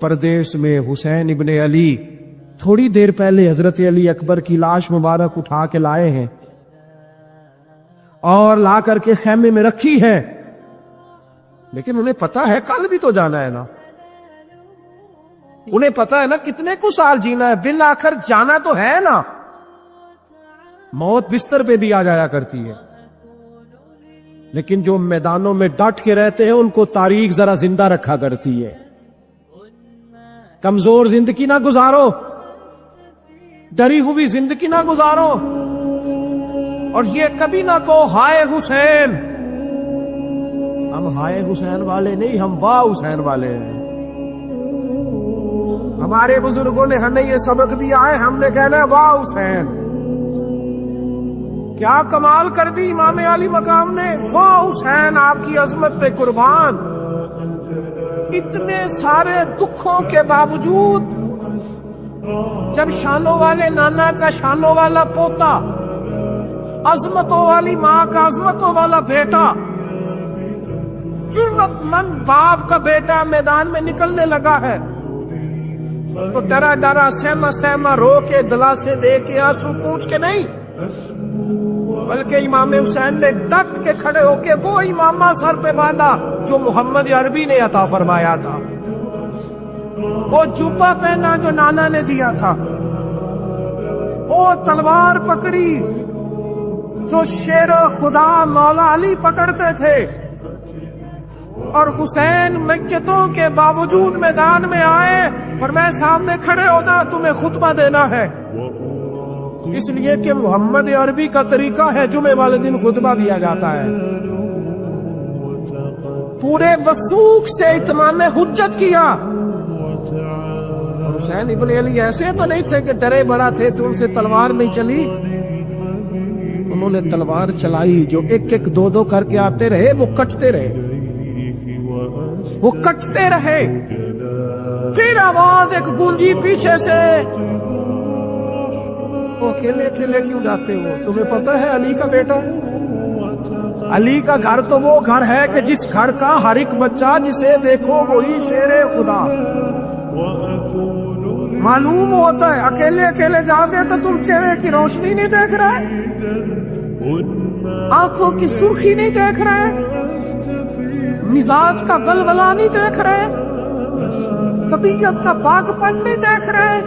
پردیس میں حسین ابن علی تھوڑی دیر پہلے حضرت علی اکبر کی لاش مبارک اٹھا کے لائے ہیں اور لا کر کے خیمے میں رکھی ہے، لیکن انہیں پتا ہے کل بھی تو جانا ہے نا، انہیں پتا ہے نا کتنے کو سال جینا ہے، بالآخر جانا تو ہے نا، موت بستر پہ بھی آ جایا کرتی ہے، لیکن جو میدانوں میں ڈٹ کے رہتے ہیں ان کو تاریخ ذرا زندہ رکھا کرتی ہے۔ کمزور زندگی نہ گزارو، ڈری ہوئی زندگی نہ گزارو، اور یہ کبھی نہ کہو ہائے حسین، ہم ہائے حسین والے نہیں، ہم واہ حسین والے ہیں۔ ہمارے بزرگوں نے ہمیں یہ سبق دیا ہے، ہم نے کہنا ہے واہ حسین، کیا کمال کر دی امام علی مقام نے، واہ حسین آپ کی عظمت پہ قربان۔ اتنے سارے دکھوں کے باوجود جب شانوں والے نانا کا شانوں والا پوتا، عظمتوں والی ماں کا عظمتوں والا بیٹا، جرت مند باپ کا بیٹا میدان میں نکلنے لگا ہے تو ڈرا ڈرا سہما سہما رو کے دلاسے دے کے آنسو پوچھ کے نہیں، بلکہ امام حسین نے ڈٹ کے کھڑے ہو کے وہ امامہ سر پہ باندھا جو محمد عربی نے عطا فرمایا تھا، وہ جوبہ پہنا جو نانا نے دیا تھا، وہ تلوار پکڑی جو شیر خدا مولا علی پکڑتے تھے، اور حسین مکتوں کے باوجود میدان میں آئے، فرمایا سامنے کھڑے ہونا، تمہیں خطبہ دینا ہے، اس لیے کہ محمد عربی کا طریقہ ہے جمعے والے دن خطبہ دیا جاتا ہے۔ پورے وثوق سے اتمام حجت کیا، اور حسین ابن علی ایسے تو نہیں تھے کہ ڈرے بڑا تھے تو ان سے تلوار نہیں چلی، انہوں نے تلوار چلائی، جو ایک ایک دو دو کر کے آتے رہے وہ کٹتے رہے، وہ کٹتے رہے، پھر آواز ایک گونجی پیچھے سے، وہ اکیلے اکیلے کیوں جاتے ہو، تمہیں پتہ ہے علی کا بیٹا ہے، علی کا گھر تو وہ گھر ہے کہ جس گھر کا ہر ایک بچہ جسے دیکھو وہی شیر خدا، معلوم ہوتا ہے اکیلے اکیلے جاتے تو تم چہرے کی روشنی نہیں دیکھ رہے، آنکھوں کی سرخی نہیں دیکھ رہے، مزاج کا بلبلا نہیں دیکھ رہے، طبیعت کا پاک پن نہیں دیکھ رہے،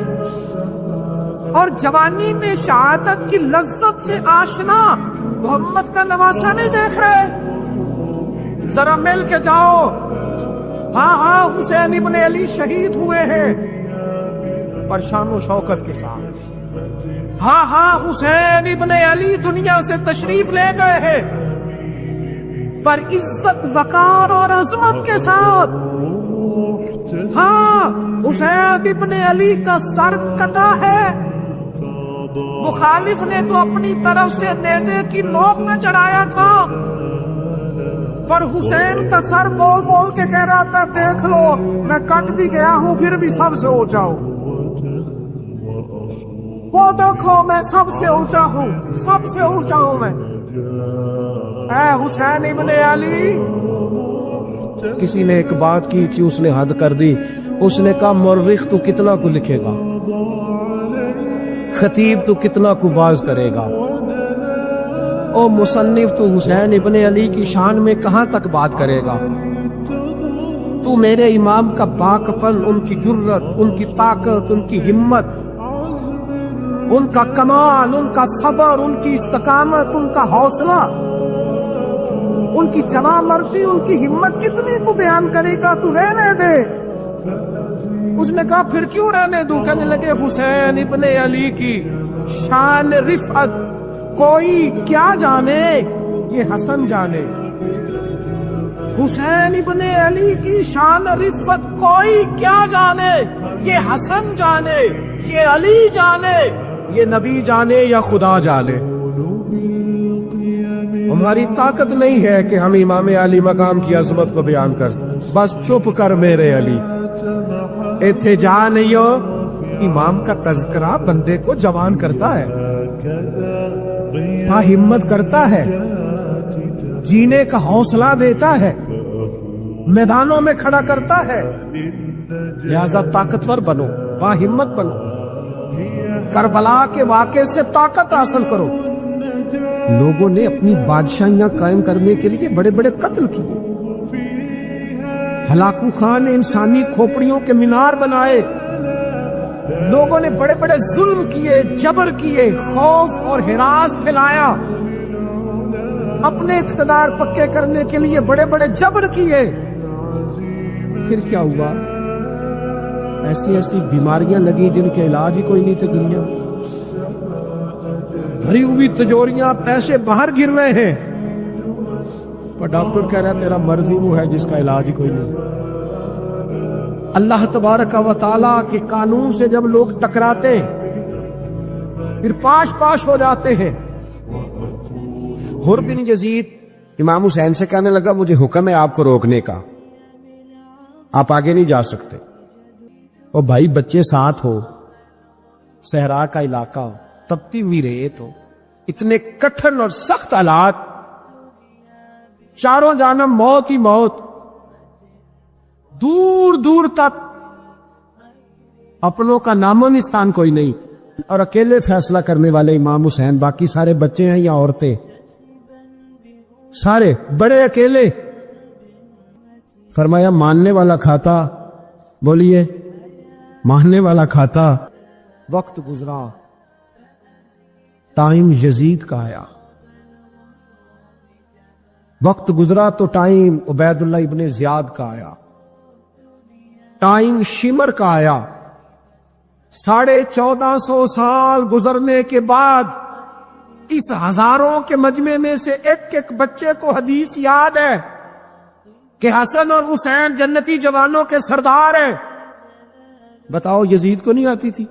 اور جوانی میں شہادت کی لذت سے آشنا محمد کا نواسا نہیں دیکھ رہے، ذرا مل کے جاؤ، ہاں ہاں حسین ابن علی شہید ہوئے ہیں پر شان و شوکت کے ساتھ، ہاں ہاں حسین ابن علی دنیا سے تشریف لے گئے ہیں پر عزت وقار اور عظمت کے ساتھ، ہاں حسین ابن علی کا سر کٹا ہے، مخالف نے تو اپنی طرف سے نیزے کی نوک میں چڑھایا تھا، پر حسین کا سر بول بول کے کہہ رہا تھا دیکھ لو میں کٹ بھی گیا ہوں پھر بھی سب سے اونچا ہوں، وہ دیکھو میں سب سے اونچا ہوں، سب سے اونچا ہوں میں، اے حسین ابن علی۔ کسی نے ایک بات کی تھی، اس نے حد کر دی، اس نے کہا مورخ تو کتنا کو لکھے گا، خطیب تو کتنا کو واز کرے گا، او مصنف تو حسین ابن علی کی شان میں کہاں تک بات کرے گا، تو میرے امام کا پاکپن، ان کی جرت، ان کی طاقت، ان کی ہمت، ان کا کمال، ان کا صبر، ان کی استقامت، ان کا حوصلہ، ان کی جواں مردی، ان کی ہمت کتنی کو بیان کرے گا، تو رہنے دے۔ اس نے کہا پھر کیوں رہنے دوں؟ کہنے لگے حسین ابن علی کی شان رفعت کوئی کیا جانے، یہ حسن جانے، حسین ابن علی کی شان رفعت کوئی کیا جانے، یہ حسن جانے، یہ علی جانے، یہ نبی جانے یا خدا جانے۔ ہماری طاقت نہیں ہے کہ ہم امام علی مقام کی عظمت کو بیان کر سکیں، بس چپ کر میرے علی، ایتھے جا نہیں ہو۔ امام کا تذکرہ بندے کو جوان کرتا ہے، ہمت کرتا ہے، جینے کا حوصلہ دیتا ہے، میدانوں میں کھڑا کرتا ہے، لہذا طاقتور بنو، با ہمت بنو، کربلا کے واقعے سے طاقت حاصل کرو۔ لوگوں نے اپنی بادشاہیاں قائم کرنے کے لیے بڑے بڑے قتل کیے، ہلاکو خان نے انسانی کھوپڑیوں کے مینار بنائے، لوگوں نے بڑے بڑے ظلم کیے، جبر کیے، خوف اور ہراس پھیلایا، اپنے اقتدار پکے کرنے کے لیے بڑے بڑے جبر کیے۔ پھر کیا ہوا؟ ایسی ایسی بیماریاں لگی جن کے علاج ہی کوئی نہیں تھے دنیا میں، بھری ہوئی تجوریاں، پیسے باہر گر رہے ہیں، پر ڈاکٹر کہہ رہا ہے تیرا مرض ہی وہ ہے جس کا علاج ہی کوئی نہیں۔ اللہ تبارک و تعالیٰ کے قانون سے جب لوگ ٹکراتے ہیں پھر پاش پاش ہو جاتے ہیں۔ حر بن یزید امام حسین سے کہنے لگا مجھے حکم ہے آپ کو روکنے کا، آپ آگے نہیں جا سکتے۔ اور بھائی بچے ساتھ ہو، صحرا کا علاقہ ہو، تپتی ہوئی ریت ہو، اتنے کٹھن اور سخت حالات، چاروں جانب موت ہی موت، دور دور تک اپنوں کا نام و نشان کوئی نہیں، اور اکیلے فیصلہ کرنے والے امام حسین، باقی سارے بچے ہیں یا عورتیں، سارے بڑے اکیلے۔ فرمایا ماننے والا کھاتا، بولیے ماننے والا کھاتا۔ وقت گزرا، ٹائم یزید کا آیا، وقت گزرا تو ٹائم عبید اللہ ابن زیاد کا آیا، ٹائم شمر کا آیا۔ 1450 سال گزرنے کے بعد اس ہزاروں کے مجمع میں سے ایک ایک بچے کو حدیث یاد ہے کہ حسن اور حسین جنتی جوانوں کے سردار ہیں۔ بتاؤ یزید کو نہیں آتی تھی؟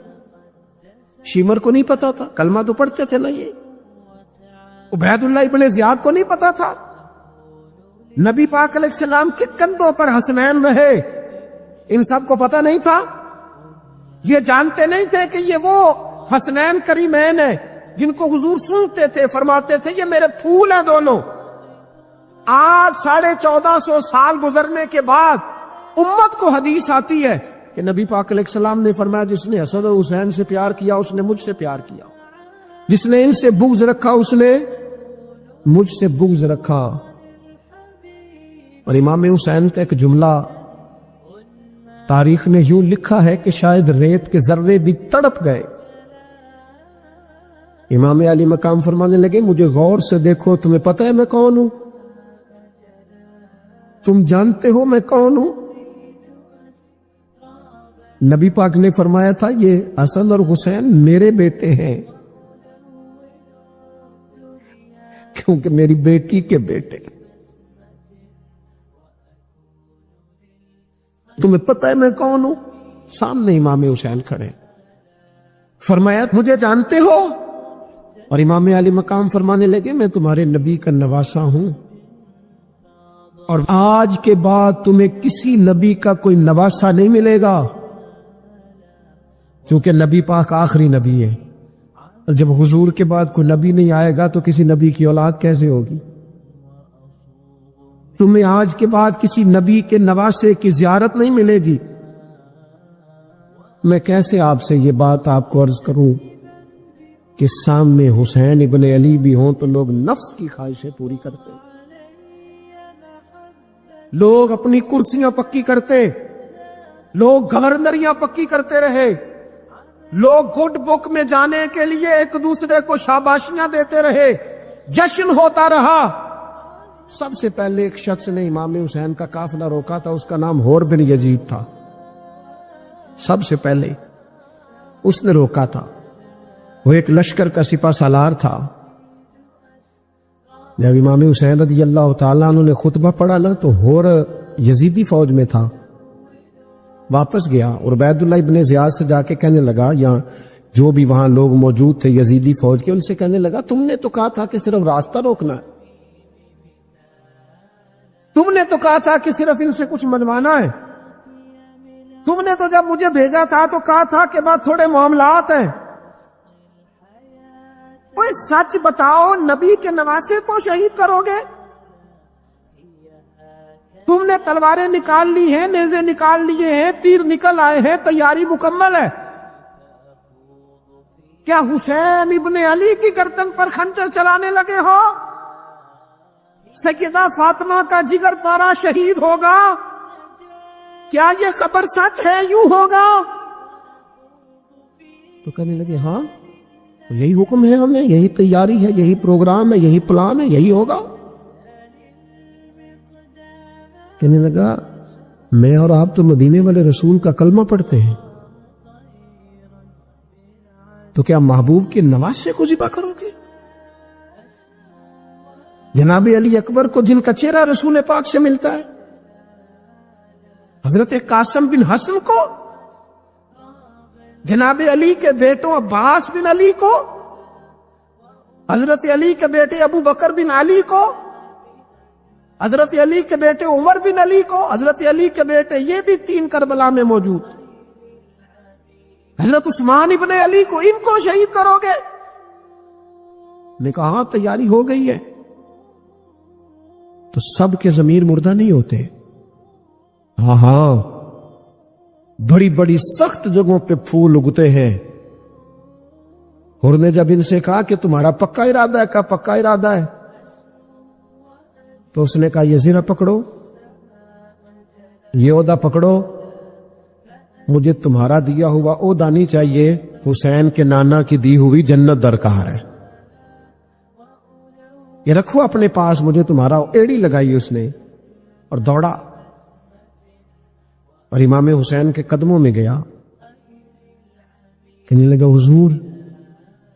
شمر کو نہیں پتا تھا؟ کلمہ تو پڑھتے تھے نا یہ؟ عبید اللہ ابن زیاد کو نہیں پتا تھا؟ نبی پاک علیہ السلام کے کندھوں پر حسنین رہے، ان سب کو پتا نہیں تھا؟ یہ جانتے نہیں تھے کہ یہ وہ حسنین کریمین ہیں جن کو حضور سنتے تھے، فرماتے تھے یہ میرے پھول ہیں دونوں؟ آج 1450 سال گزرنے کے بعد امت کو حدیث آتی ہے کہ نبی پاک علیہ السلام نے فرمایا جس نے حسن اور حسین سے پیار کیا اس نے مجھ سے پیار کیا، جس نے ان سے بغض رکھا اس نے مجھ سے بغض رکھا۔ اور امام حسین کا ایک جملہ تاریخ نے یوں لکھا ہے کہ شاید ریت کے ذرے بھی تڑپ گئے۔ امام علی مقام فرمانے لگے مجھے غور سے دیکھو، تمہیں پتہ ہے میں کون ہوں؟ تم جانتے ہو میں کون ہوں؟ نبی پاک نے فرمایا تھا یہ حسن اور حسین میرے بیٹے ہیں، کیونکہ میری بیٹی کے بیٹے۔ تمہیں پتہ ہے میں کون ہوں؟ سامنے امام حسین کھڑے، فرمایا مجھے جانتے ہو؟ اور امام علی مقام فرمانے لگے میں تمہارے نبی کا نواسا ہوں، اور آج کے بعد تمہیں کسی نبی کا کوئی نواسا نہیں ملے گا، کیونکہ نبی پاک آخری نبی ہے۔ اور جب حضور کے بعد کوئی نبی نہیں آئے گا تو کسی نبی کی اولاد کیسے ہوگی؟ تمہیں آج کے بعد کسی نبی کے نواسے کی زیارت نہیں ملے گی۔ میں کیسے آپ سے یہ بات آپ کو عرض کروں کہ سامنے حسین ابن علی بھی ہوں تو لوگ نفس کی خواہشیں پوری کرتے، لوگ اپنی کرسیاں پکی کرتے، لوگ گورنریاں پکی کرتے رہے، لوگ گڈ بک میں جانے کے لیے ایک دوسرے کو شاباشیاں دیتے رہے، جشن ہوتا رہا۔ سب سے پہلے ایک شخص نے امام حسین کا قافلہ روکا تھا، اس کا نام حر بن یزید تھا۔ سب سے پہلے اس نے روکا تھا، وہ ایک لشکر کا سپہ سالار تھا۔ جب امام حسین رضی اللہ تعالیٰ عنہ نے خطبہ پڑھا نا تو حر یزیدی فوج میں تھا، واپس گیا اور عبید اللہ ابن زیاد سے جا کے کہنے لگا، یا جو بھی وہاں لوگ موجود تھے یزیدی فوج کے، ان سے کہنے لگا تم نے تو کہا تھا کہ صرف راستہ روکنا ہے، تم نے تو کہا تھا کہ صرف ان سے کچھ منوانا ہے، تم نے تو جب مجھے بھیجا تھا تو کہا تھا کہ بعد تھوڑے معاملات ہیں، کوئی سچ بتاؤ، نبی کے نواسے کو شہید کرو گے؟ تم نے تلواریں نکال لی ہیں، نیزے نکال لیے ہیں، تیر نکل آئے ہیں، تیاری مکمل ہے، کیا حسین ابن علی کی گردن پر خنجر چلانے لگے ہو؟ سیدہ فاطمہ کا جگر پارا شہید ہوگا، کیا یہ خبر سچ ہے؟ یوں ہوگا؟ تو کہنے لگے ہاں یہی حکم ہے ہمیں، یہی تیاری ہے، یہی پروگرام ہے، یہی پلان ہے، یہی ہوگا۔ کہنے لگا میں اور آپ تو مدینے والے رسول کا کلمہ پڑھتے ہیں، تو کیا محبوب کے نواسے کو ذبح کرو گے؟ جناب علی اکبر کو جن کا چہرہ رسول پاک سے ملتا ہے، حضرت قاسم بن حسن کو، جناب علی کے بیٹوں عباس بن علی کو، حضرت علی کے بیٹے ابو بکر بن علی کو، حضرت علی کے بیٹے عمر بن علی کو، حضرت علی کے بیٹے یہ بھی 3 کربلا میں موجود، حضرت عثمان ابن علی کو، ان کو شہید کرو گے؟ نے کہا ہاں تیاری ہو گئی ہے۔ تو سب کے ضمیر مردہ نہیں ہوتے، ہاں بڑی بڑی سخت جگہوں پہ پھول اگتے ہیں۔ اور نے جب ان سے کہا کہ تمہارا پکا ارادہ ہے، کہا پکا ارادہ ہے، تو اس نے کہا یہ زیرہ پکڑو، یہ عہدہ پکڑو، مجھے تمہارا دیا ہوا عہدہ نہیں چاہیے، حسین کے نانا کی دی ہوئی جنت درکار ہے، یہ رکھو اپنے پاس، مجھے تمہارا۔ ایڑی لگائی اس نے اور دوڑا اور امام حسین کے قدموں میں گیا، کہنے لگا حضور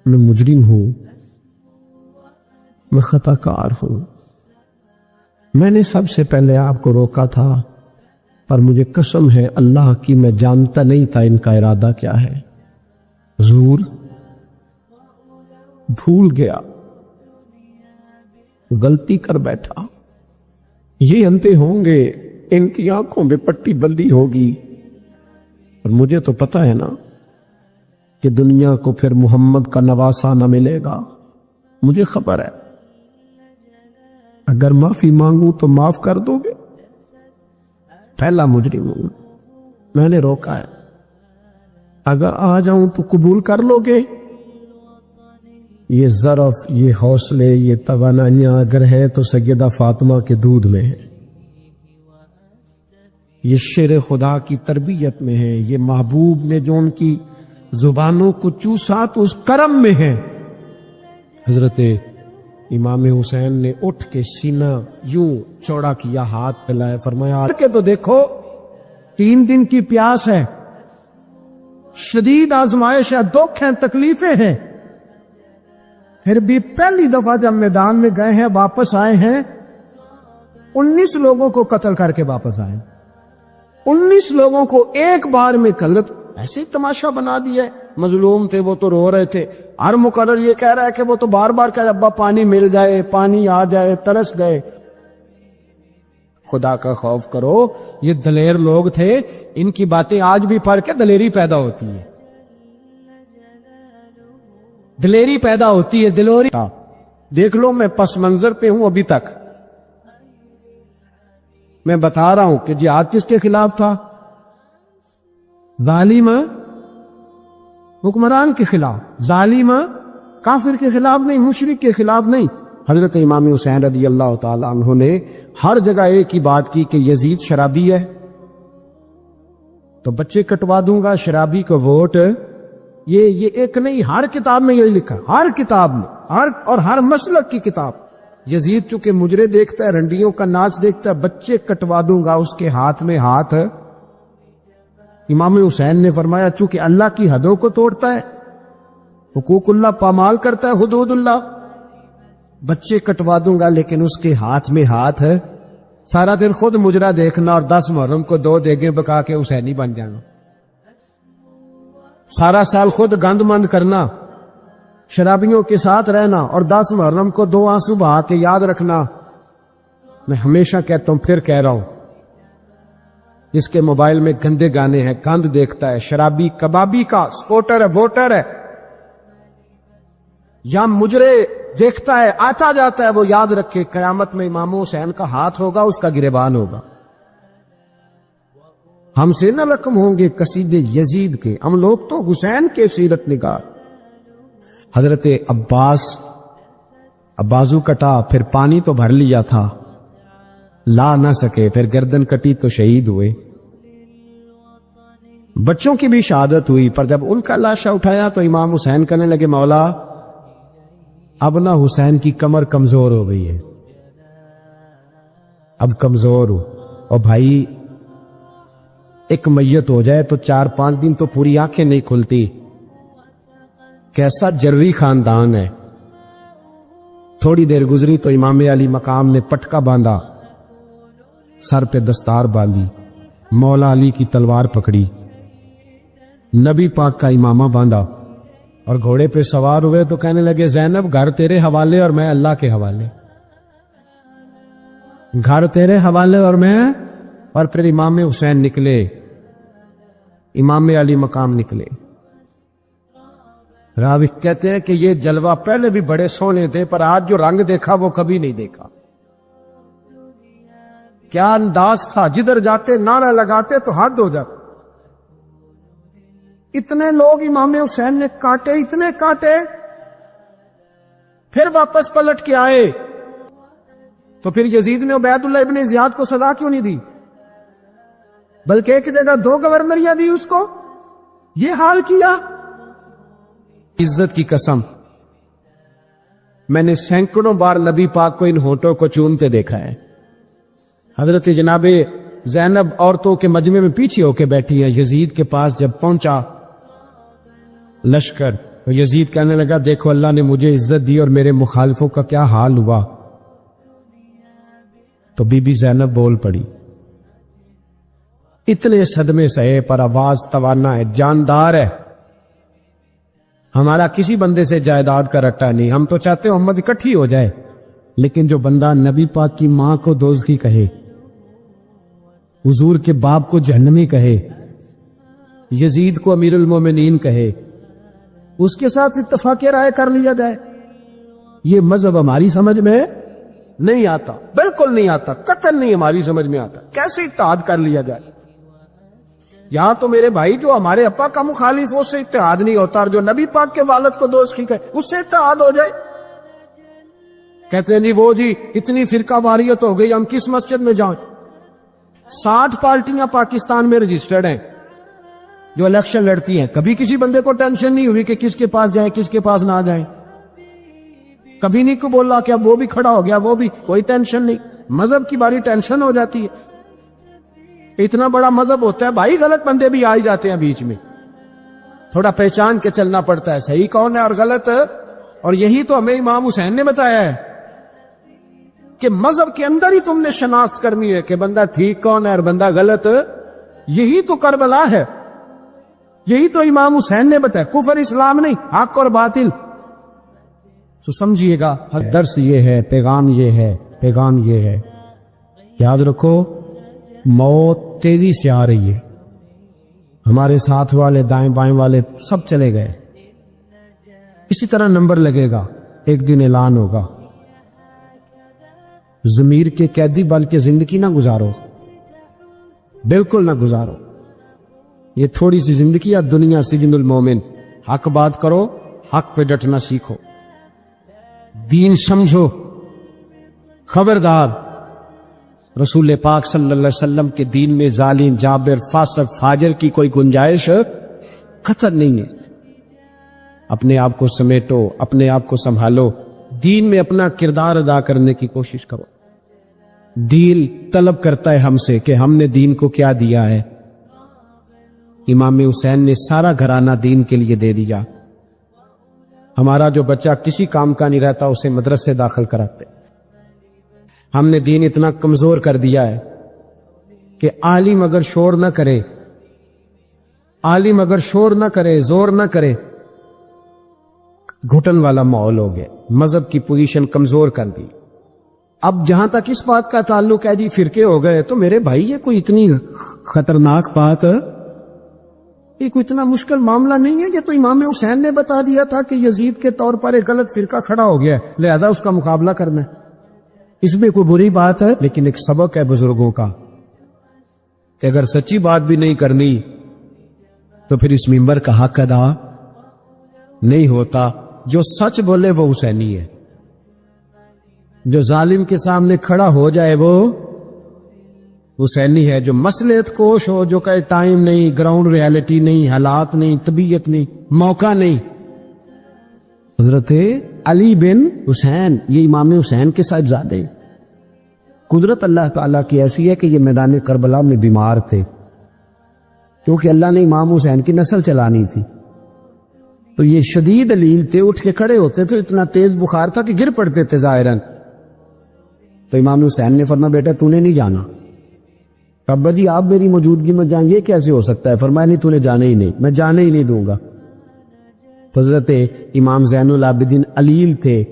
میں مجرم ہوں، میں خطا کار ہوں، میں نے سب سے پہلے آپ کو روکا تھا، پر مجھے قسم ہے اللہ کی میں جانتا نہیں تھا ان کا ارادہ کیا ہے، حضور بھول گیا، غلطی کر بیٹھا، یہ انتے ہوں گے، ان کی آنکھوں میں پٹی بندی ہوگی، اور مجھے تو پتہ ہے نا کہ دنیا کو پھر محمد کا نواسہ نہ ملے گا، مجھے خبر ہے، اگر معافی مانگوں تو معاف کر دو گے، پہلا مجرم ہوں، میں نے روکا ہے، اگر آ جاؤں تو قبول کر لو گے؟ یہ ظرف، یہ حوصلے، یہ توانائیاں اگر ہے تو سیدہ فاطمہ کے دودھ میں ہے، یہ شیر خدا کی تربیت میں ہے، یہ محبوب نے جو ان کی زبانوں کو چوسا تو اس کرم میں ہے۔ حضرت امام حسین نے اٹھ کے سینہ یوں چوڑا کیا، ہاتھ پھیلائے، فرمایا کہ تو دیکھو 3 دن کی پیاس ہے، شدید آزمائش ہے، دکھ ہیں، تکلیفیں ہیں، پھر بھی پہلی دفعہ جب میدان میں گئے ہیں، واپس آئے ہیں، 19 لوگوں کو قتل کر کے واپس آئے، 19 لوگوں کو ایک بار میں قتل، ایسے ہی تماشا بنا دیا۔ مظلوم تھے وہ تو رو رہے تھے، ہر مقرر یہ کہہ رہا ہے کہ وہ تو بار بار کہ ابا پانی مل جائے، پانی آ جائے، ترس گئے۔ خدا کا خوف کرو، یہ دلیر لوگ تھے، ان کی باتیں آج بھی پڑھ کے دلیری پیدا ہوتی ہے، دلیری پیدا ہوتی ہے، دلوری۔ دیکھ لو میں پس منظر پہ ہوں ابھی تک، میں بتا رہا ہوں کہ جہاد کس کے خلاف تھا؟ ظالم حکمران کے خلاف، ظالم کافر کے خلاف نہیں، مشرک کے خلاف نہیں۔ حضرت امام حسین رضی اللہ تعالی عنہ نے ہر جگہ ایک ہی بات کی کہ یزید شرابی ہے تو بچے کٹوا دوں گا، شرابی کو ووٹ، یہ ایک نہیں، ہر کتاب میں یہی لکھا، ہر کتاب میں، اور ہر مسلک کی کتاب۔ یزید چونکہ مجرے دیکھتا ہے، رنڈیوں کا ناچ دیکھتا ہے، بچے کٹوا دوں گا، اس کے ہاتھ میں ہاتھ۔ امام حسین نے فرمایا چونکہ اللہ کی حدوں کو توڑتا ہے، حقوق اللہ پامال کرتا ہے، حدود اللہ، بچے کٹوا دوں گا لیکن اس کے ہاتھ میں ہاتھ ہے۔ سارا دن خود مجرا دیکھنا اور 10 محرم کو 2 دیگیں پکا کے حسینی بن جانا، سارا سال خود گند مند کرنا، شرابیوں کے ساتھ رہنا، اور 10 محرم کو 2 آنسو بہا کے یاد رکھنا۔ میں ہمیشہ کہتا ہوں، پھر کہہ رہا ہوں، جس کے موبائل میں گندے گانے ہیں، گند دیکھتا ہے، شرابی کبابی کا سپورٹر ہے، ووٹر ہے، یا مجرے دیکھتا ہے، آتا جاتا ہے، وہ یاد رکھے قیامت میں امام حسین کا ہاتھ ہوگا، اس کا گریبان ہوگا۔ ہم سے نہ رقم ہوں گے قصیدے یزید کے، ہم لوگ تو حسین کے سیرت نگار۔ حضرت عباس بازو کٹا، پھر پانی تو بھر لیا تھا، لا نہ سکے، پھر گردن کٹی تو شہید ہوئے۔ بچوں کی بھی شہادت ہوئی، پر جب ان کا لاشا اٹھایا تو امام حسین کہنے لگے مولا اب نہ حسین کی کمر کمزور ہو گئی ہے، اب کمزور ہو، اور بھائی ایک میت ہو جائے تو 4-5 دن تو پوری آنکھیں نہیں کھلتی، کیسا جرری خاندان ہے۔ تھوڑی دیر گزری تو امام علی مقام نے پٹکا باندھا، سر پہ دستار باندھی، مولا علی کی تلوار پکڑی، نبی پاک کا امامہ باندھا اور گھوڑے پہ سوار ہوئے تو کہنے لگے زینب گھر تیرے حوالے اور میں اللہ کے حوالے، گھر تیرے حوالے اور میں۔ اور پھر امام حسین نکلے، امام علی مقام نکلے۔ راوی کہتے ہیں کہ یہ جلوہ پہلے بھی بڑے سونے تھے، پر آج جو رنگ دیکھا وہ کبھی نہیں دیکھا۔ کیا انداز تھا، جدھر جاتے نعرہ لگاتے تو حد ہو جاتے۔ اتنے لوگ امام حسین نے کاٹے، اتنے کاٹے، پھر واپس پلٹ کے آئے تو پھر یزید نے عبید اللہ ابن زیاد کو سزا کیوں نہیں دی، بلکہ ایک جگہ 2 گورنریاں دی اس کو، یہ حال کیا۔ عزت کی قسم میں نے سینکڑوں بار نبی پاک کو ان ہونٹوں کو چومتے دیکھا ہے۔ حضرت جناب زینب عورتوں کے مجمع میں پیچھے ہو کے بیٹھی ہیں، یزید کے پاس جب پہنچا لشکر تو یزید کہنے لگا دیکھو اللہ نے مجھے عزت دی اور میرے مخالفوں کا کیا حال ہوا۔ تو بی بی زینب بول پڑی، اتنے صدمے سہے پر آواز توانا ہے، جاندار ہے، ہمارا کسی بندے سے جائیداد کا رٹا نہیں، ہم تو چاہتے ہیں امت اکٹھی ہو جائے، لیکن جو بندہ نبی پاک کی ماں کو دوزخی کہے، حضور کے باپ کو جہنمی کہے، یزید کو امیر المومنین کہے، اس کے ساتھ اتفاق رائے کر لیا جائے، یہ مذہب ہماری سمجھ میں نہیں آتا، بالکل نہیں آتا، قطعاً نہیں ہماری سمجھ میں آتا۔ کیسے اتحاد کر لیا جائے؟ یہاں تو میرے بھائی جو ہمارے ابا کا مخالف ہو اس سے اتحاد نہیں ہوتا، اور جو نبی پاک کے والد کو دوزخی کہے اس سے اتحاد ہو جائے۔ کہتے ہیں جی وہ جی اتنی فرقہ واریت ہو گئی، ہم کس مسجد میں جائیں؟ 60 پارٹیاں پاکستان میں رجسٹرڈ ہیں جو الیکشن لڑتی ہیں، کبھی کسی بندے کو ٹینشن نہیں ہوئی کہ کس کے پاس جائیں کس کے پاس نہ جائیں، کبھی نہیں کو بولا کہ اب وہ بھی کھڑا ہو گیا، وہ بھی، کوئی ٹینشن نہیں۔ مذہب کی باری ٹینشن ہو جاتی ہے، اتنا بڑا مذہب ہوتا ہے بھائی، غلط بندے بھی آ جاتے ہیں بیچ میں، تھوڑا پہچان کے چلنا پڑتا ہے صحیح کون ہے اور غلط، اور یہی تو ہمیں امام حسین نے بتایا ہے کہ مذہب کے اندر ہی تم نے شناخت کرنی ہے کہ بندہ ٹھیک کون ہے اور بندہ غلط، یہی تو کربلا ہے، یہی تو امام حسین نے بتایا، کفر اسلام نہیں، حق اور باطل۔ تو سمجھیے گا درس یہ ہے، پیغام یہ ہے، پیغام یہ ہے، یاد رکھو موت تیزی سے آ رہی ہے، ہمارے ساتھ والے دائیں بائیں والے سب چلے گئے، اسی طرح نمبر لگے گا، ایک دن اعلان ہوگا۔ ضمیر کے قیدی بن کے زندگی نہ گزارو، بالکل نہ گزارو، یہ تھوڑی سی زندگی ہے دنیا سجن المومن، حق بات کرو، حق پہ ڈٹنا سیکھو، دین سمجھو، خبردار رسول پاک صلی اللہ علیہ وسلم کے دین میں ظالم، جابر، فاسق، فاجر کی کوئی گنجائش قطعاً نہیں ہے۔ اپنے آپ کو سمیٹو، اپنے آپ کو سنبھالو، دین میں اپنا کردار ادا کرنے کی کوشش کرو۔ دین طلب کرتا ہے ہم سے کہ ہم نے دین کو کیا دیا ہے۔ امام حسین نے سارا گھرانہ دین کے لیے دے دیا۔ ہمارا جو بچہ کسی کام کا نہیں رہتا اسے مدرسے داخل کراتے۔ ہم نے دین اتنا کمزور کر دیا ہے کہ عالم اگر شور نہ کرے، عالم اگر شور نہ کرے، زور نہ کرے، گھٹن والا ماحول ہو گیا، مذہب کی پوزیشن کمزور کر دی۔ اب جہاں تک اس بات کا تعلق ہے جی فرقے ہو گئے، تو میرے بھائی یہ کوئی اتنی خطرناک بات، یہ کوئی اتنا مشکل معاملہ نہیں ہے، یہ تو امام حسین نے بتا دیا تھا کہ یزید کے طور پر ایک غلط فرقہ کھڑا ہو گیا ہے، لہذا اس کا مقابلہ کرنا ہے۔ اس میں کوئی بری بات ہے، لیکن ایک سبق ہے بزرگوں کا کہ اگر سچی بات بھی نہیں کرنی تو پھر اس منبر کا حق ادا نہیں ہوتا. جو سچ بولے وہ حسینی ہے، جو ظالم کے سامنے کھڑا ہو جائے وہ حسینی ہے. جو مصلحت کوش ہو، جو کہے ٹائم نہیں، گراؤنڈ ریالٹی نہیں، حالات نہیں، طبیعت نہیں، موقع نہیں. حضرت علی بن حسین یہ امام حسین کے صاحبزادے. قدرت اللہ تعالیٰ کی ایسی ہے کہ یہ میدان کربلا میں بیمار تھے، کیونکہ اللہ نے امام حسین کی نسل چلانی تھی. تو یہ شدید علیل تھے، اٹھ کے کھڑے ہوتے تھے، اتنا تیز بخار تھا کہ گر پڑتے تھے ظاہراً. تو امام حسین نے فرمایا بیٹا تو نے نہیں جانا. ابا جی آپ میری موجودگی میں جائیں، یہ کیسے ہو سکتا ہے؟ فرمایا نہیں تو نے جانا ہی نہیں، میں جانے ہی نہیں دوں گا. حضرت امام زین العابدین علیل تھے.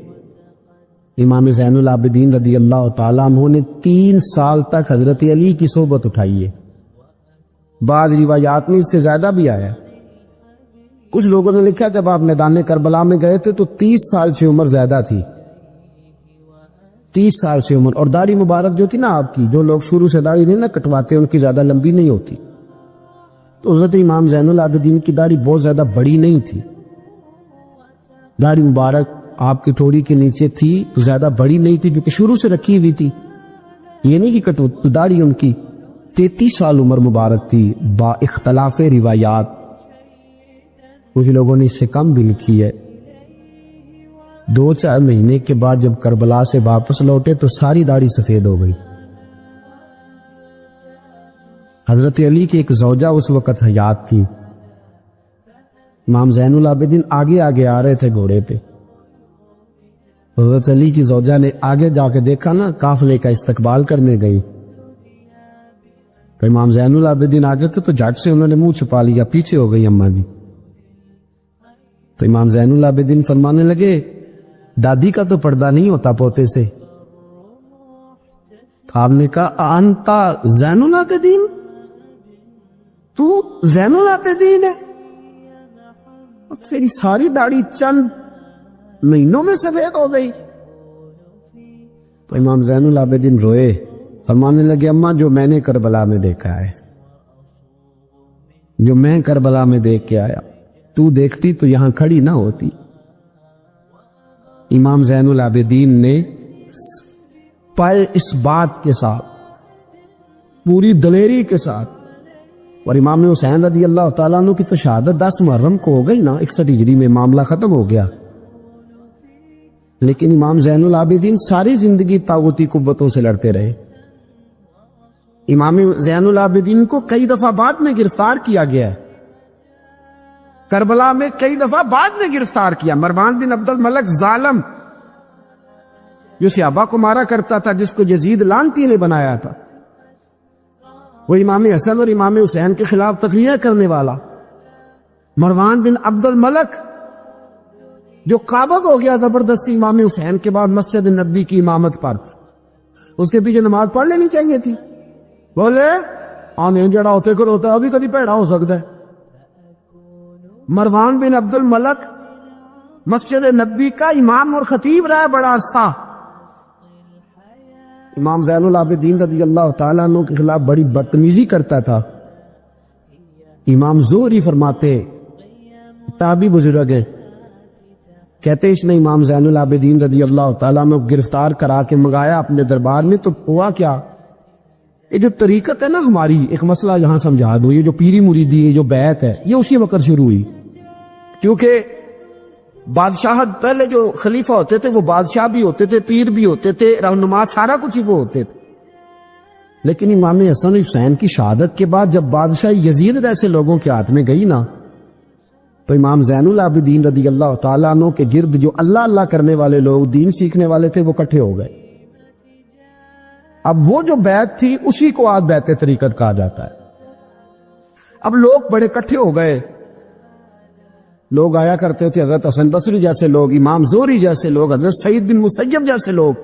امام زین العابدین رضی اللہ تعالیٰ عنہ نے 3 سال تک حضرت علی کی صحبت اٹھائی ہے. بعض روایات میں اس سے زیادہ بھی آیا ہے. کچھ لوگوں نے لکھا جب آپ میدان کربلا میں گئے تھے تو 30 سال سے عمر زیادہ تھی. 30 سال سے عمر. اور داڑھی مبارک جو تھی نا آپ کی، جو لوگ شروع سے داڑھی نہیں نا کٹواتے ان کی زیادہ لمبی نہیں ہوتی. تو حضرت امام زین العابدین کی داڑھی بہت زیادہ بڑی نہیں تھی. داڑھی مبارک آپ کی ٹھوڑی کے نیچے تھی تو زیادہ بڑی نہیں تھی، جو کہ شروع سے رکھی ہوئی تھی. یہ نہیں کہ کٹو. داڑھی ان کی 33 سال عمر مبارک تھی با اختلاف روایات. کچھ لوگوں نے اس سے کم بھی لکھی ہے. 2-4 مہینے کے بعد جب کربلا سے واپس لوٹے تو ساری داڑھی سفید ہو گئی. حضرت علی کی ایک زوجہ اس وقت حیات تھی. امام زین العابدین آگے آگے آ رہے تھے گھوڑے پہ. حضرت علی کی زوجہ نے آگے جا کے دیکھا نا، قافلے کا استقبال کرنے گئی. تو امام زین العابدین آ جاتے تو جھٹ سے انہوں نے منہ چھپا لیا، پیچھے ہو گئی اماں جی. تو امام زین العابدین فرمانے لگے دادی کا تو پردہ نہیں ہوتا پوتے سے. آپ نے کہا انتا زین العابدین، تو زین العابدین ہے؟ تیری ساری داڑھی چند مہینوں میں سفید ہو گئی. تو امام زین العابدین روئے، فرمانے لگے اماں جو میں نے کربلا میں دیکھا ہے، جو میں کربلا میں دیکھ کے آیا، تو دیکھتی تو یہاں کھڑی نہ ہوتی. امام زین العابدین نے پائے اس بات کے ساتھ پوری دلیری کے ساتھ. اور امام حسین رضی اللہ تعالیٰ عنہ کی تو شہادت 10 محرم کو ہو گئی نا، 61 ہجری میں معاملہ ختم ہو گیا. لیکن امام زین العابدین ساری زندگی طاغوتی قوتوں سے لڑتے رہے. امام زین العابدین کو کئی دفعہ بعد میں گرفتار کیا گیا ہے. کربلا میں کئی دفعہ بعد میں گرفتار کیا. مروان بن عبد الملک ظالم جو صحابہ کو مارا کرتا تھا، جس کو یزید لعنتی نے بنایا تھا، وہ امام حسن اور امام حسین کے خلاف تقریریں کرنے والا مروان بن عبد الملک جو قابض ہو گیا زبردستی امام حسین کے بعد مسجد نبی کی امامت پر. اس کے پیچھے نماز پڑھ لینی چاہیے تھی. بولے آنے جڑا ہوتے کر ہوتا ہے، ابھی کبھی پیڑا ہو سکتا ہے. مروان بن عبد الملک مسجد نبی کا امام اور خطیب رہا بڑا عرصہ. امام زین العابدین رضی اللہ تعالیٰ عنہ کے خلاف بڑی بدتمیزی کرتا تھا. امام زہری فرماتے، تابعی بزرگ ہیں، کہتے اس نے امام زین العابدین رضی اللہ تعالیٰ عنہ گرفتار کرا کے منگایا اپنے دربار میں. تو ہوا کیا، یہ جو طریقت ہے نا ہماری، ایک مسئلہ یہاں سمجھا دوں، یہ جو پیری مریدی ہے، جو بیعت ہے، یہ اسی وقت شروع ہوئی. کیونکہ بادشاہت پہلے جو خلیفہ ہوتے تھے وہ بادشاہ بھی ہوتے تھے، پیر بھی ہوتے تھے، رہنما، سارا کچھ ہی وہ ہوتے تھے. لیکن امام حسن حسین کی شہادت کے بعد جب بادشاہ یزید جیسے لوگوں کے ہاتھ میں گئی نا، تو امام زین العابدین رضی اللہ تعالیٰ عنہ کے گرد جو اللہ اللہ کرنے والے لوگ، دین سیکھنے والے تھے، وہ کٹھے ہو گئے. اب وہ جو بیعت تھی اسی کو آج بیعت طریقت کہا جاتا ہے. اب لوگ بڑے کٹھے ہو گئے. لوگ آیا کرتے تھے، حضرت حسن بصری جیسے لوگ، امام زہری جیسے لوگ، حضرت سعید بن مسیب جیسے لوگ.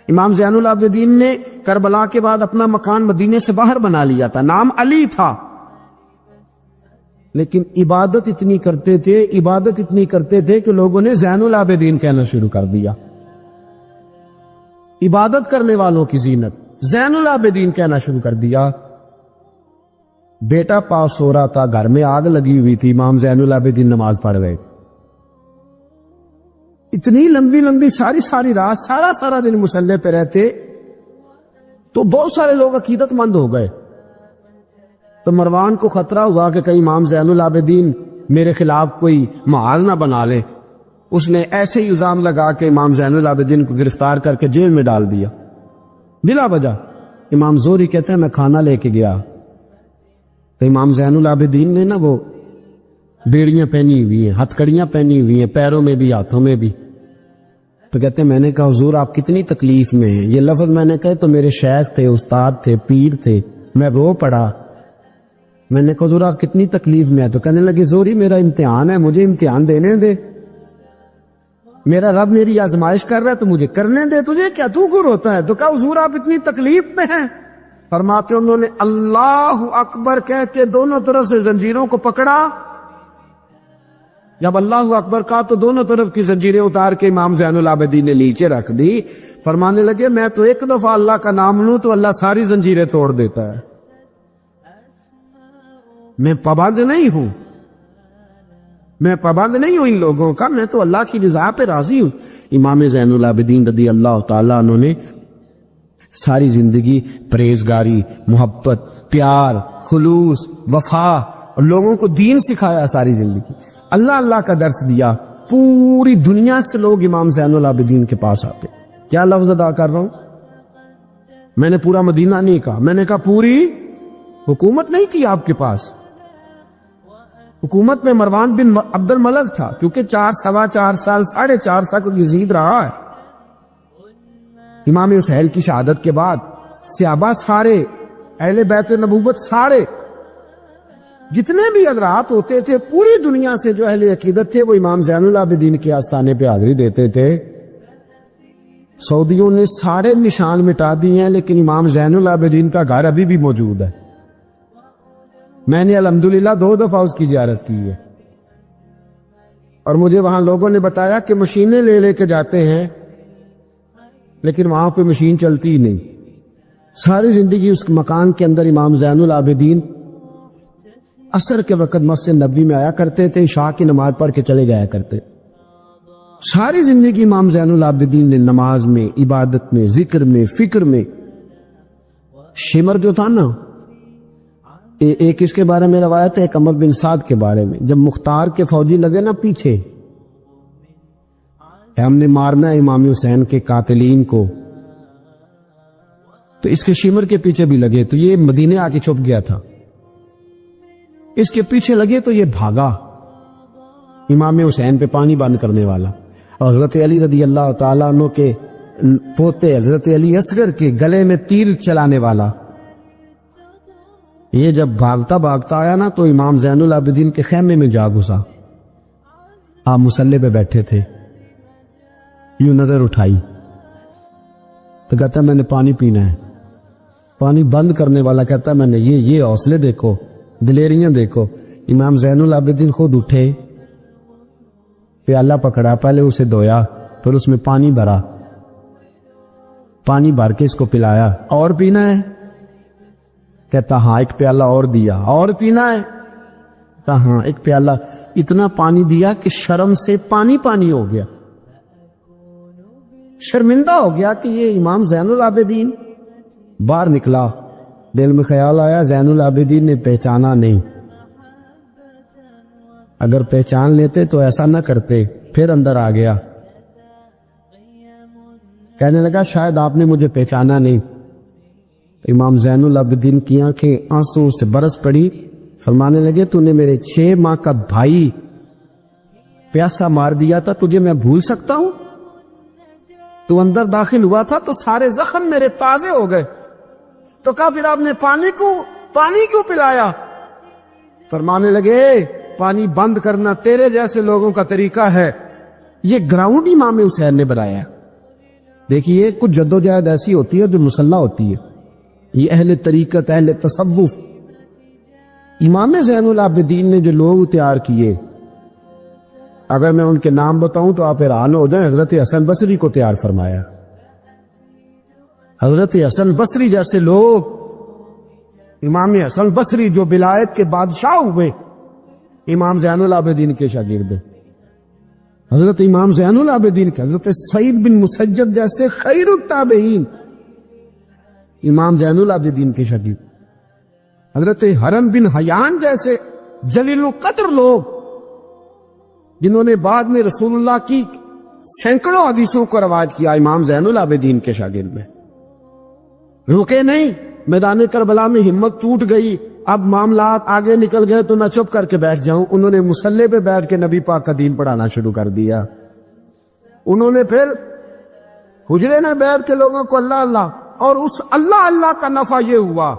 امام زین العابدین نے کربلا کے بعد اپنا مکان مدینے سے باہر بنا لیا تھا، نام علی تھا. لیکن عبادت اتنی کرتے تھے کہ لوگوں نے زین العابدین کہنا شروع کر دیا. عبادت کرنے والوں کی زینت زین العابدین کہنا شروع کر دیا. بیٹا پاس سو رہا تھا, گھر میں آگ لگی ہوئی تھی, امام زین العابدین نماز پڑھ گئے. اتنی لمبی لمبی ساری رات سارا دن مصلی پہ رہتے تو بہت سارے لوگ عقیدت مند ہو گئے. تو مروان کو خطرہ ہوا کہ کہیں امام زین العابدین میرے خلاف کوئی محاذ نہ بنا لے. اس نے ایسے ہی الزام لگا کہ امام زین العابدین کو گرفتار کر کے جیل میں ڈال دیا بلا وجہ. امام زہری کہتے ہیں میں کھانا لے کے گیا تو امام زین العابدین نے نا وہ بیڑیاں پہنی ہوئی ہیں, ہتھ کڑیاں پہنی ہوئی ہیں, پیروں میں بھی ہاتھوں میں بھی. تو کہتے ہیں میں نے کہا حضور آپ کتنی تکلیف میں ہیں. یہ لفظ میں نے کہے تو میرے شیخ تھے, استاد تھے, پیر تھے, میں رو پڑا. میں نے کہا حضور آپ کتنی تکلیف میں ہے. تو کہنے لگے زہری میرا امتحان ہے, مجھے امتحان دینے دے, میرا رب میری آزمائش کر رہا ہے تو مجھے کرنے دے, تجھے کیا تو کو روتا ہے. تو کہا حضور آپ اتنی تکلیف میں ہیں. فرماتے انہوں نے اللہ اکبر کہہ کے دونوں طرف سے زنجیروں کو پکڑا. جب اللہ اکبر کہا تو دونوں طرف کی زنجیریں اتار کے امام زین العابدین نے نیچے رکھ دی. فرمانے لگے میں تو ایک دفعہ اللہ کا نام لوں تو اللہ ساری زنجیریں توڑ دیتا ہے, میں پابند نہیں ہوں, میں پابند نہیں ہوں ان لوگوں کا, میں تو اللہ کی رضا پہ راضی ہوں. امام زین العابدین رضی اللہ تعالیٰ عنہ نے ساری زندگی پرہیزگاری, محبت, پیار, خلوص, وفا اور لوگوں کو دین سکھایا. ساری زندگی اللہ کا درس دیا. پوری دنیا سے لوگ امام زین العابدین کے پاس آتے. کیا لفظ ادا کر رہا ہوں, میں نے پورا مدینہ نہیں کہا, میں نے کہا پوری حکومت نہیں تھی آپ کے پاس. حکومت میں مروان بن عبد الملک تھا, کیونکہ 4.25 سال 4.5 سال یزید رہا ہے. امام حسین کی شہادت کے بعد صحابہ سارے, اہل بیت نبوت سارے, جتنے بھی حضرات ہوتے تھے پوری دنیا سے جو اہل عقیدت تھے وہ امام زین العابدین کے آستانے پہ حاضری دیتے تھے. سعودیوں نے سارے نشان مٹا دیے ہیں لیکن امام زین العابدین کا گھر ابھی بھی موجود ہے. میں نے الحمدللہ 2 دفعہ اس کی زیارت کی ہے, اور مجھے وہاں لوگوں نے بتایا کہ مشینیں لے کے جاتے ہیں لیکن وہاں پہ مشین چلتی ہی نہیں. ساری زندگی اس مکان کے اندر امام زین العابدین عصر کے وقت مسجد نبوی میں آیا کرتے تھے, عشاء کی نماز پڑھ کے چلے جایا کرتے. ساری زندگی امام زین العابدین نے نماز میں, عبادت میں, ذکر میں, فکر میں. شمر جو تھا نا, ایک اس کے بارے میں روایت ہے, ایک عمر بن سعد کے بارے میں, جب مختار کے فوجی لگے نا پیچھے ہم نے مارنا ہے امام حسین کے قاتلین کو, تو اس کے شمر کے پیچھے بھی لگے تو یہ مدینے آ کے چھپ گیا تھا. اس کے پیچھے لگے تو یہ بھاگا, امام حسین پہ پانی بند کرنے والا. اور حضرت علی رضی اللہ تعالیٰ عنہ کے پوتے حضرت علی اصغر کے گلے میں تیر چلانے والا. یہ جب بھاگتا آیا نا تو امام زین العابدین کے خیمے میں جا گھسا. آپ مصلی پہ بیٹھے تھے, یوں نظر اٹھائی تو کہتا میں نے پانی پینا ہے. پانی بند کرنے والا کہتا میں نے یہ حوصلے دیکھو, دلیریاں دیکھو. امام زین العابدین خود اٹھے, پیالہ پکڑا, پہلے اسے دھویا, پھر اس میں پانی بھرا, پانی بھر کے اس کو پلایا. اور پینا ہے؟ کہتا ہاں. ایک پیالہ اور دیا. اور پینا ہے؟ کہتا ہاں. ایک پیالہ. اتنا پانی دیا کہ شرم سے پانی ہو گیا, شرمندہ ہو گیا کہ یہ امام زین العابدین. باہر نکلا, دل میں خیال آیا زین العابدین نے پہچانا نہیں, اگر پہچان لیتے تو ایسا نہ کرتے. پھر اندر آ گیا, کہنے لگا شاید آپ نے مجھے پہچانا نہیں. امام زین العابدین کی آنکھیں آنسو سے برس پڑی. فرمانے لگے تو نے میرے 6 ماہ کا بھائی پیاسا مار دیا تھا, تجھے میں بھول سکتا ہوں؟ تو اندر داخل ہوا تھا تو سارے زخم میرے تازے ہو گئے. تو کہا پھر آپ نے پانی کیوں پلایا؟ فرمانے لگے پانی بند کرنا تیرے جیسے لوگوں کا طریقہ ہے, یہ گراؤنڈ امام حسین نے بنایا. دیکھیے کچھ جدوجہد ایسی ہوتی ہے جو مسلح ہوتی ہے, یہ اہل طریقت, اہل تصوف. امام زین العابدین نے جو لوگ تیار کیے, اگر میں ان کے نام بتاؤں تو آپ حیران ہو جائیں. حضرت حسن بصری کو تیار فرمایا. حضرت حسن بصری جیسے لوگ امام حسن بصری جو ولایت کے بادشاہ ہوئے، امام زین العابدین کے شاگرد ہیں۔ حضرت امام زین العابدین کے حضرت سعید بن مسجد جیسے خیر التابعین امام زین العابدین کے شاگرد، حضرت حرم بن حیان جیسے جلیل القدر لوگ جنہوں نے بعد میں رسول اللہ کی سینکڑوں حدیثوں کو روایت کیا، امام زین العابدین کے شاگرد میں۔ رکے نہیں، میدان کربلا میں ہمت ٹوٹ گئی، اب معاملات آگے نکل گئے تو میں چپ کر کے بیٹھ جاؤں، انہوں نے مصلی پہ بیٹھ کے نبی پاک کا دین پڑھانا شروع کر دیا۔ انہوں نے پھر حجرے میں بیٹھ کے لوگوں کو اللہ اللہ، اور اس اللہ اللہ کا نفع یہ ہوا،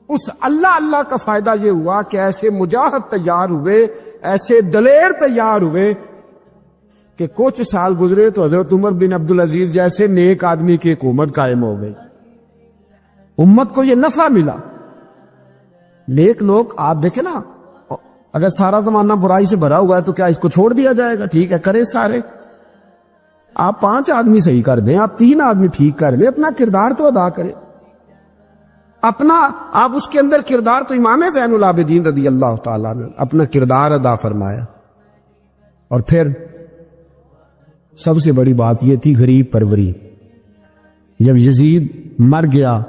اس اللہ اللہ کا فائدہ یہ ہوا کہ ایسے مجاہد تیار ہوئے، ایسے دلیر تیار ہوئے کہ کچھ سال گزرے تو حضرت عمر بن عبدالعزیز جیسے نیک آدمی کی حکومت قائم ہو گئی۔ امت کو یہ نفع ملا۔ نیک لوگ آپ دیکھیں نا، اگر سارا زمانہ برائی سے بھرا ہوا ہے تو کیا اس کو چھوڑ دیا جائے گا؟ ٹھیک ہے، کرے سارے، آپ 5 آدمی صحیح کر دیں، آپ 3 آدمی ٹھیک کر دیں، اپنا کردار تو ادا کریں، اپنا آپ اس کے اندر کردار، تو امام زین العابدین رضی اللہ تعالیٰ نے اپنا کردار ادا فرمایا۔ اور پھر سب سے بڑی بات یہ تھی غریب پروری۔ جب یزید مر گیا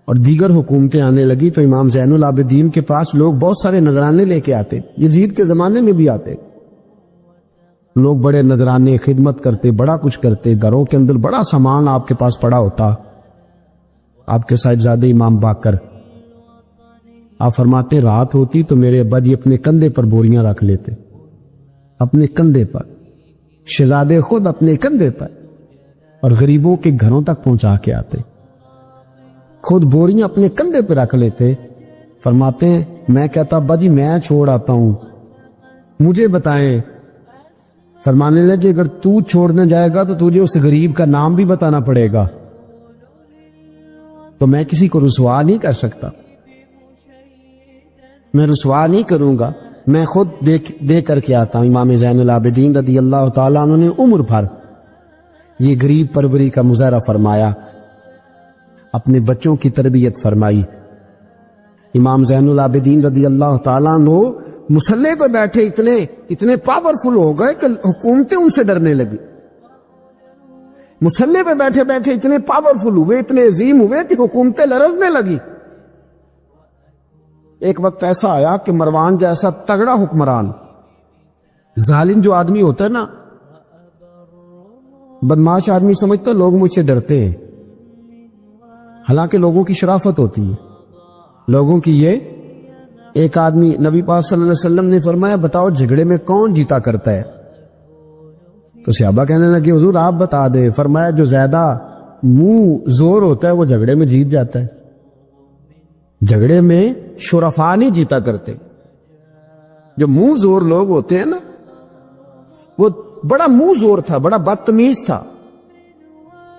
اور دیگر حکومتیں آنے لگی تو امام زین العابدین کے پاس لوگ بہت سارے نذرانے لے کے آتے، یزید کے زمانے میں بھی آتے، لوگ بڑے نذرانے خدمت کرتے، بڑا کچھ کرتے، گھروں کے اندر بڑا سامان آپ کے پاس پڑا ہوتا۔ آپ کے صاحبزادے امام باقر، آپ فرماتے رات ہوتی تو میرے ابا جی اپنے کندھے پر بوریاں رکھ لیتے، اپنے کندھے پر، شہزادے خود اپنے کندھے پر، اور غریبوں کے گھروں تک پہنچا کے آتے، خود بوریاں اپنے کندھے پہ رکھ لیتے۔ فرماتے ہیں میں کہتا ابا جی میں چھوڑ آتا ہوں، مجھے بتائیں۔ فرمانے لگے اگر تو چھوڑنے جائے گا تو تجھے اس غریب کا نام بھی بتانا پڑے گا، تو میں کسی کو رسوا نہیں کر سکتا، میں رسوا نہیں کروں گا، میں خود دے کر کے آتا ہوں۔ امام زین العابدین رضی اللہ تعالیٰ عنہ نے عمر بھر یہ غریب پروری کا مظاہرہ فرمایا، اپنے بچوں کی تربیت فرمائی۔ امام زین العابدین رضی اللہ تعالیٰ عنہ مصلی پہ بیٹھے اتنے پاورفل ہو گئے کہ حکومتیں ان سے ڈرنے لگی۔ مصلی پہ بیٹھے بیٹھے اتنے پاورفل ہوئے، اتنے عظیم ہوئے کہ حکومتیں لرزنے لگی۔ ایک وقت ایسا آیا کہ مروان جیسا تگڑا حکمران، ظالم جو آدمی ہوتا ہے نا، بدماش آدمی سمجھتا لوگ مجھ سے ڈرتے ہیں، حالانکہ لوگوں کی شرافت ہوتی ہے، لوگوں کی یہ۔ ایک آدمی، نبی پاک صلی اللہ علیہ وسلم نے فرمایا بتاؤ جھگڑے میں کون جیتا کرتا ہے؟ تو صحابہ کہنے لگے حضور آپ بتا دیں۔ فرمایا جو زیادہ منہ زور ہوتا ہے وہ جھگڑے میں جیت جاتا ہے، جھگڑے میں شرفا نہیں جیتا کرتے، جو منہ زور لوگ ہوتے ہیں نا، وہ بڑا منہ زور تھا، بڑا بدتمیز تھا،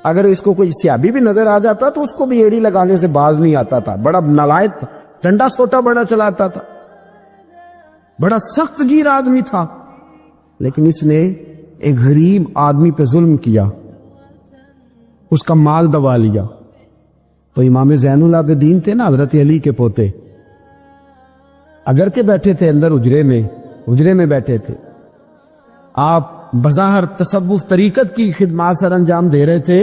اگر اس کو کوئی سیابی بھی نظر آ جاتا تو اس کو بھی ایڑی لگانے سے باز نہیں آتا تھا، بڑا نالائق تھا، ڈنڈا سوٹا بڑا چلاتا تھا، بڑا سخت گیر آدمی تھا، لیکن اس نے ایک غریب آدمی پہ ظلم کیا، اس کا مال دبا لیا۔ تو امام زین العابدین تھے نا، حضرت علی کے پوتے، اگرچہ بیٹھے تھے اندر حجرے میں بیٹھے تھے، آپ بظاہر تصوف طریقت کی خدمات سر انجام دے رہے تھے،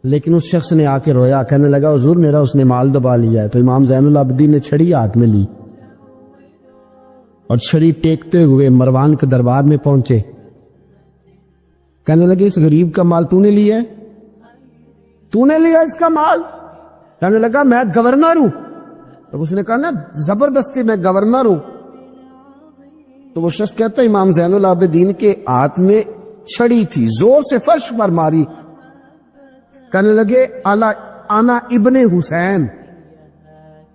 لیکن اس شخص نے آ کے رویا، کہنے لگا حضور میرا اس نے مال دبا لیا ہے۔ تو امام زین العابدین نے چھڑی ہاتھ میں لی اور چھڑی ٹیکتے ہوئے مروان کے دربار میں پہنچے، کہنے لگے اس غریب کا مال تو نے لیا ہے؟ تو نے لیا اس کا مال؟ کہنے لگا میں گورنر ہوں۔ تو اس نے کہا نا زبردستی میں گورنر ہوں۔ تو وہ شخص کہتا ہے امام زین العابدین کے ہاتھ میں چھڑی تھی، زور سے فرش پر ماری، کہنے لگے انا ابن حسین،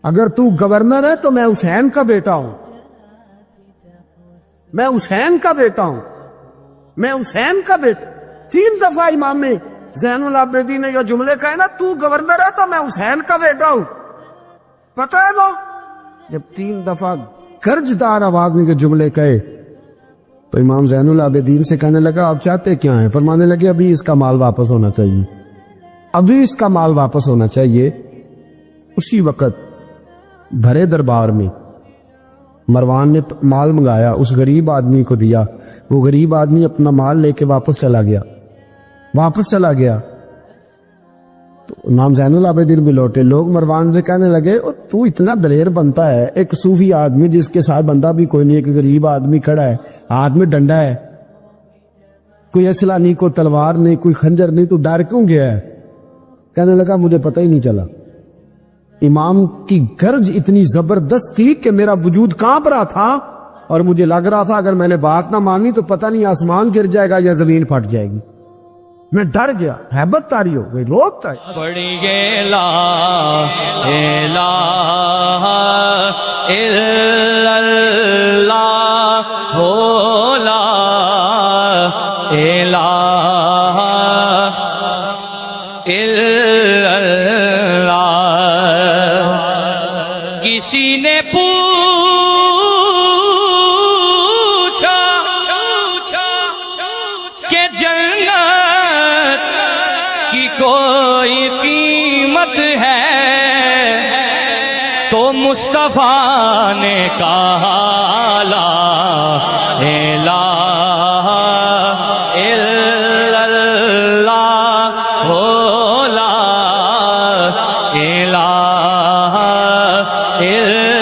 اگر تو گورنر ہے تو میں حسین کا بیٹا ہوں، میں حسین کا بیٹا ہوں، میں حسین کا بیٹا۔ 3 دفعہ امام زین العابدین نے یہ جملے کہے نا، تو گورنر ہے تو میں حسین کا بیٹا ہوں، پتہ ہے وہ جب 3 دفعہ گرجدار آواز میں کے جملے کہے تو امام زین العابدین سے کہنے لگا آپ چاہتے کیا ہیں؟ فرمانے لگے ابھی اس کا مال واپس ہونا چاہیے، ابھی اس کا مال واپس ہونا چاہیے۔ اسی وقت بھرے دربار میں مروان نے مال منگایا، اس غریب آدمی کو دیا، وہ غریب آدمی اپنا مال لے کے واپس چلا گیا تو امام زین العابدین بھی لوٹے، لوگ مروان سے کہنے لگے تو اتنا دلیر بنتا ہے، ایک صوفی آدمی جس کے ساتھ بندہ بھی کوئی نہیں، ایک غریب آدمی کھڑا ہے، ہاتھ میں ڈنڈا ہے، کوئی اسلحہ نہیں، کوئی تلوار نہیں، کوئی خنجر نہیں، تو ڈر کیوں گیا ہے؟ کہنے لگا مجھے پتہ ہی نہیں چلا۔ امام کی گرج اتنی زبردست تھی کہ میرا وجود کانپ رہا تھا اور مجھے لگ رہا تھا اگر میں نے بات نہ مانی تو پتہ نہیں آسمان گر جائے گا یا زمین پھٹ جائے گی۔ میں ڈر گیا، ہیبت تاری ہو گئی، روکتا ہے پڑھیے لا الہ الا اللہ ہو لا الہ الا اللہ۔ کسی نے پوچھا کہ جنت کی کوئی قیمت ہے تو مصطفیٰ نے کہا لا الہ الا اللہ ہو لا الہ الا